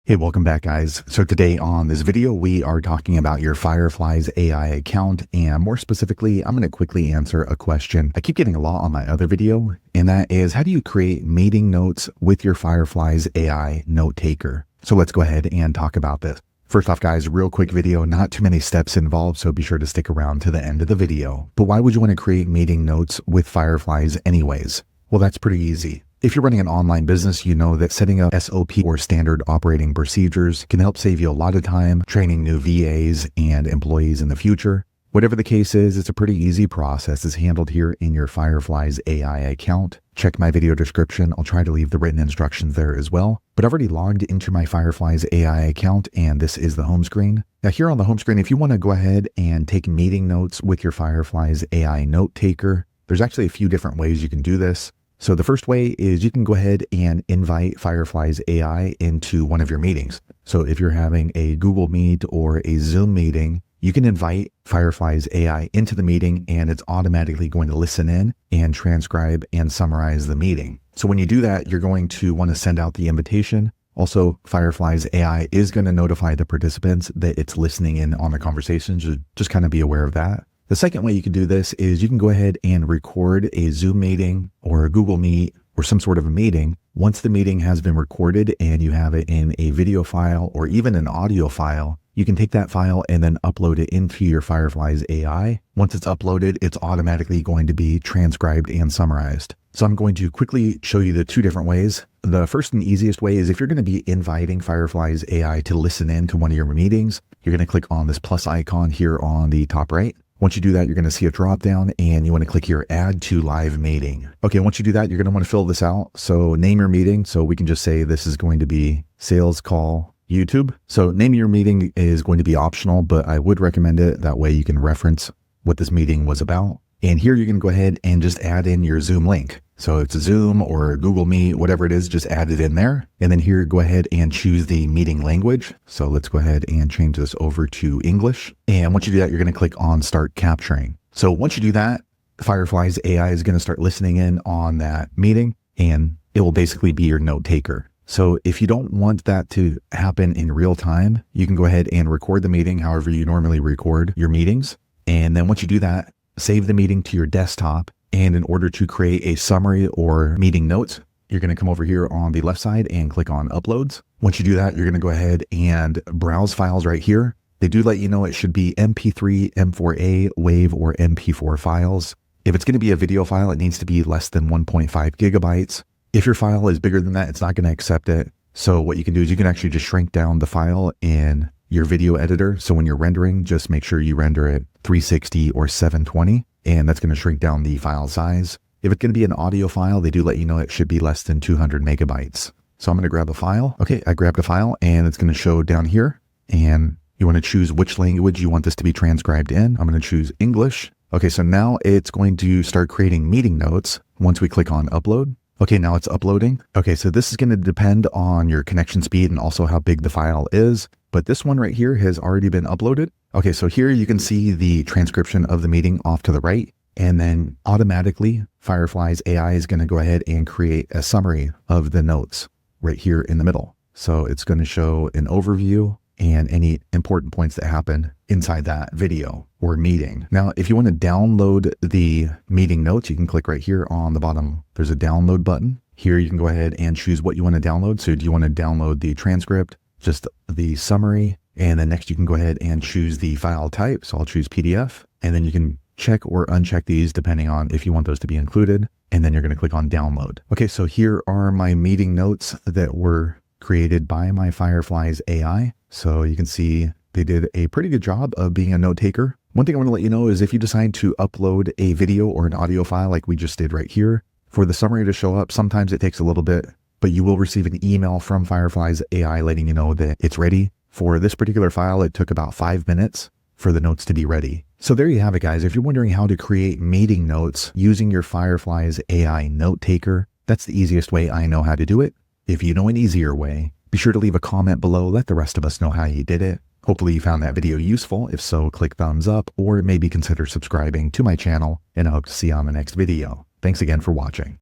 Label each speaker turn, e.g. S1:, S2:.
S1: Hey, welcome back, guys. So today on this video, we are talking about your Fireflies AI account, and more specifically, I'm going to quickly answer a question I keep getting a lot on my other video, and that is, how do you create meeting notes with your Fireflies AI Notetaker? So let's go ahead and talk about this. First off, guys, real quick video, not too many steps involved, so be sure to stick around to the end of the video. But why would you want to create meeting notes with Fireflies anyways? Well, that's pretty easy. If you're running an online business, you know that setting up SOP or standard operating procedures can help save you a lot of time training new VAs and employees in the future. Whatever the case is, it's a pretty easy process. It's handled here in your Fireflies AI account. Check my video description. I'll try to leave the written instructions there as well. But I've already logged into my Fireflies AI account, and this is the home screen. Now here on the home screen, if you want to go ahead and take meeting notes with your Fireflies AI Notetaker, there's actually a few different ways you can do this. So the first way is you can go ahead and invite Fireflies AI into one of your meetings. So if you're having a Google Meet or a Zoom meeting, you can invite Fireflies AI into the meeting, and it's automatically going to listen in and transcribe and summarize the meeting. So when you do that, you're going to want to send out the invitation. Also, Fireflies AI is going to notify the participants that it's listening in on the conversations. Just kind of be aware of that. The second way you can do this is you can go ahead and record a Zoom meeting or a Google Meet or some sort of a meeting. Once the meeting has been recorded and you have it in a video file or even an audio file, you can take that file and then upload it into your Fireflies AI. Once it's uploaded, it's automatically going to be transcribed and summarized. So I'm going to quickly show you the two different ways. The first and easiest way is if you're going to be inviting Fireflies AI to listen in to one of your meetings, you're going to click on this plus icon here on the top right. Once you do that, you're going to see a drop down and you want to click here, add to live meeting. Okay, once you do that, you're going to want to fill this out. So name your meeting. So we can just say this is going to be sales call YouTube. So naming your meeting is going to be optional, but I would recommend it. That way you can reference what this meeting was about. And here you can go ahead and just add in your Zoom link. So it's a Zoom or Google Meet, whatever it is, just add it in there. And then here, go ahead and choose the meeting language. So let's go ahead and change this over to English. And once you do that, you're going to click on Start Capturing. So once you do that, Fireflies AI is going to start listening in on that meeting, and it will basically be your note taker. So if you don't want that to happen in real time, you can go ahead and record the meeting however you normally record your meetings. And then once you do that, save the meeting to your desktop. And in order to create a summary or meeting notes, you're going to come over here on the left side and click on Uploads. Once you do that, you're going to go ahead and browse files right here. They do let you know it should be MP3, M4A, WAV, or MP4 files. If it's going to be a video file, it needs to be less than 1.5 gigabytes. If your file is bigger than that, it's not going to accept it. So what you can do is you can actually just shrink down the file in your video editor. So when you're rendering, just make sure you render it 360 or 720. And that's going to shrink down the file size. If it's going to be an audio file, they do let you know it should be less than 200 megabytes. So I'm going to grab a file. Okay, I grabbed a file and it's going to show down here. And you want to choose which language you want this to be transcribed in. I'm going to choose English. Okay, so now it's going to start creating meeting notes once we click on Upload. Okay, now it's uploading. Okay, so this is going to depend on your connection speed and also how big the file is. But this one right here has already been uploaded. Okay, so here you can see the transcription of the meeting off to the right. And then automatically, Fireflies AI is going to go ahead and create a summary of the notes right here in the middle. So it's going to show an overview and any important points that happen inside that video or meeting. Now, if you want to download the meeting notes, you can click right here on the bottom. There's a download button. Here you can go ahead and choose what you want to download. So do you want to download the transcript, just the summary? And then next you can go ahead and choose the file type. So I'll choose PDF, and then you can check or uncheck these depending on if you want those to be included. And then you're going to click on download. Okay, so here are my meeting notes that were created by my Fireflies AI. So you can see they did a pretty good job of being a note taker. One thing I want to let you know is if you decide to upload a video or an audio file like we just did right here, for the summary to show up, sometimes it takes a little bit, but you will receive an email from Fireflies AI letting you know that it's ready. For this particular file, it took about 5 minutes for the notes to be ready. So there you have it, guys. If you're wondering how to create meeting notes using your Fireflies AI note taker, that's the easiest way I know how to do it. If you know an easier way, be sure to leave a comment below. Let the rest of us know how you did it. Hopefully you found that video useful. If so, click thumbs up or maybe consider subscribing to my channel, and I hope to see you on the next video. Thanks again for watching.